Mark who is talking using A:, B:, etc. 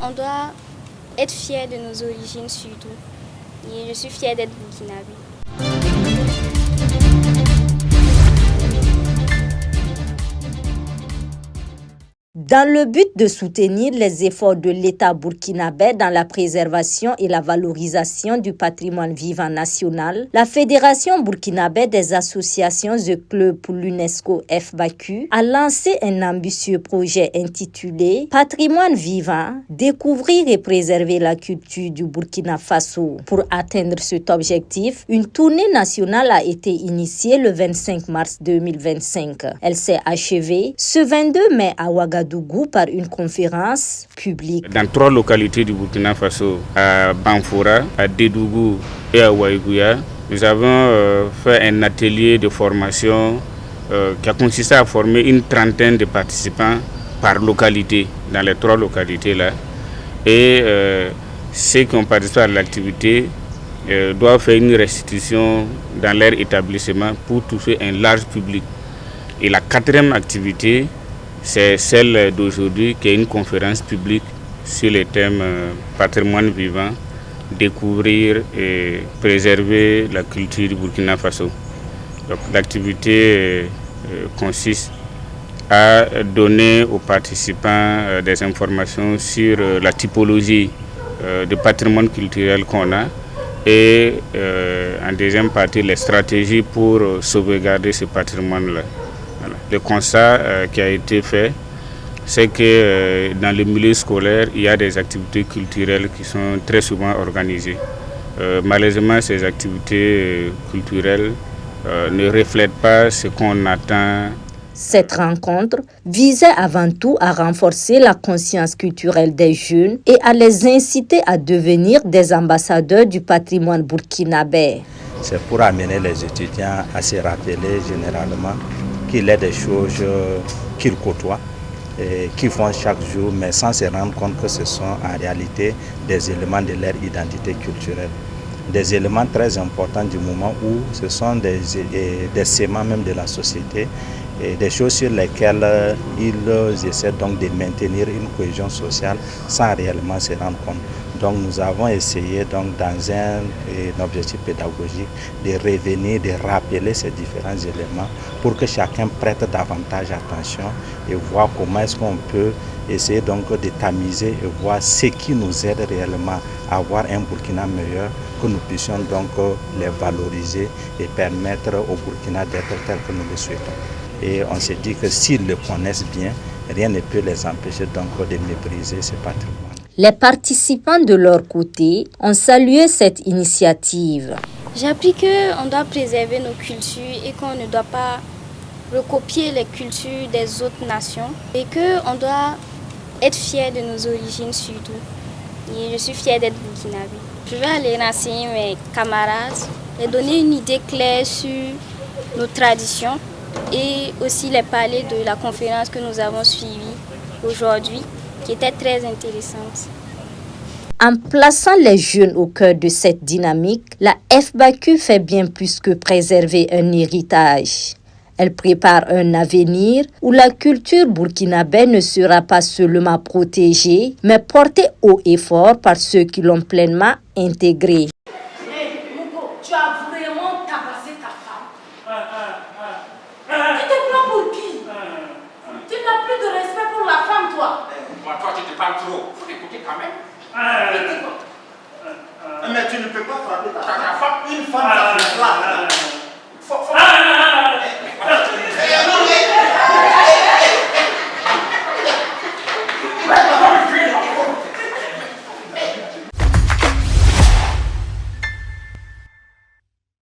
A: On doit être fier de nos origines surtout. Et je suis fière d'être burkinabé.
B: Dans le but de soutenir les efforts de l'État burkinabé dans la préservation et la valorisation du patrimoine vivant national, la Fédération burkinabé des associations et clubs pour l'UNESCO FBACU a lancé un ambitieux projet intitulé Patrimoine vivant, découvrir et préserver la culture du Burkina Faso. Pour atteindre cet objectif, une tournée nationale a été initiée le 25 mars 2025. Elle s'est achevée ce 22 mai à Ouagadougou par une conférence publique.
C: Dans 3 localités du Burkina Faso, à Banfora, à Dédougou et à Ouaïgouya, nous avons fait un atelier de formation qui a consisté à former une trentaine de participants par localité, dans les 3 localités-là. Et ceux qui ont participé à l'activité doivent faire une restitution dans leur établissement pour toucher un large public. Et la 4e activité, c'est celle d'aujourd'hui qui est une conférence publique sur le thème patrimoine vivant, découvrir et préserver la culture du Burkina Faso. Donc, l'activité consiste à donner aux participants des informations sur la typologie de patrimoine culturel qu'on a et en deuxième partie les stratégies pour sauvegarder ce patrimoine-là. Voilà. Le constat qui a été fait, c'est que dans le milieu scolaire, il y a des activités culturelles qui sont très souvent organisées. Malheureusement, ces activités culturelles ne reflètent pas ce qu'on attend.
B: Cette rencontre visait avant tout à renforcer la conscience culturelle des jeunes et à les inciter à devenir des ambassadeurs du patrimoine burkinabé.
D: C'est pour amener les étudiants à se rappeler généralement qu'il y a des choses qu'ils côtoient et qu'ils font chaque jour, mais sans se rendre compte que ce sont en réalité des éléments de leur identité culturelle. Des éléments très importants du moment où ce sont des séments même de la société et des choses sur lesquelles ils essaient donc de maintenir une cohésion sociale sans réellement se rendre compte. Donc nous avons essayé donc dans un objectif pédagogique de revenir, de rappeler ces différents éléments pour que chacun prête davantage attention et voir comment est-ce qu'on peut essayer donc de tamiser et voir ce qui nous aide réellement à avoir un Burkina meilleur, que nous puissions donc les valoriser et permettre au Burkina d'être tel que nous le souhaitons. Et on s'est dit que s'ils le connaissent bien, rien ne peut les empêcher donc de mépriser ce patrimoine.
B: Les participants de leur côté ont salué cette initiative.
A: J'ai appris qu'on doit préserver nos cultures et qu'on ne doit pas recopier les cultures des autres nations et qu'on doit être fier de nos origines surtout. Et je suis fière d'être burkinabé. Je vais aller renseigner mes camarades, les donner une idée claire sur nos traditions et aussi les parler de la conférence que nous avons suivie aujourd'hui, qui était très intéressante.
B: En plaçant les jeunes au cœur de cette dynamique, la FBACU fait bien plus que préserver un héritage. Elle prépare un avenir où la culture burkinabé ne sera pas seulement protégée, mais portée haut et fort par ceux qui l'ont pleinement intégrée.
E: Hey, Mouko, tu as vraiment tabassé ta femme. Tu te prends pour qui? Tu n'as plus de respect pour la femme, toi.
F: Toi, tu te parles trop. Faut t'écouter quand même.
E: Écoute-moi.
F: Mais tu ne peux pas frapper ta femme. Une femme,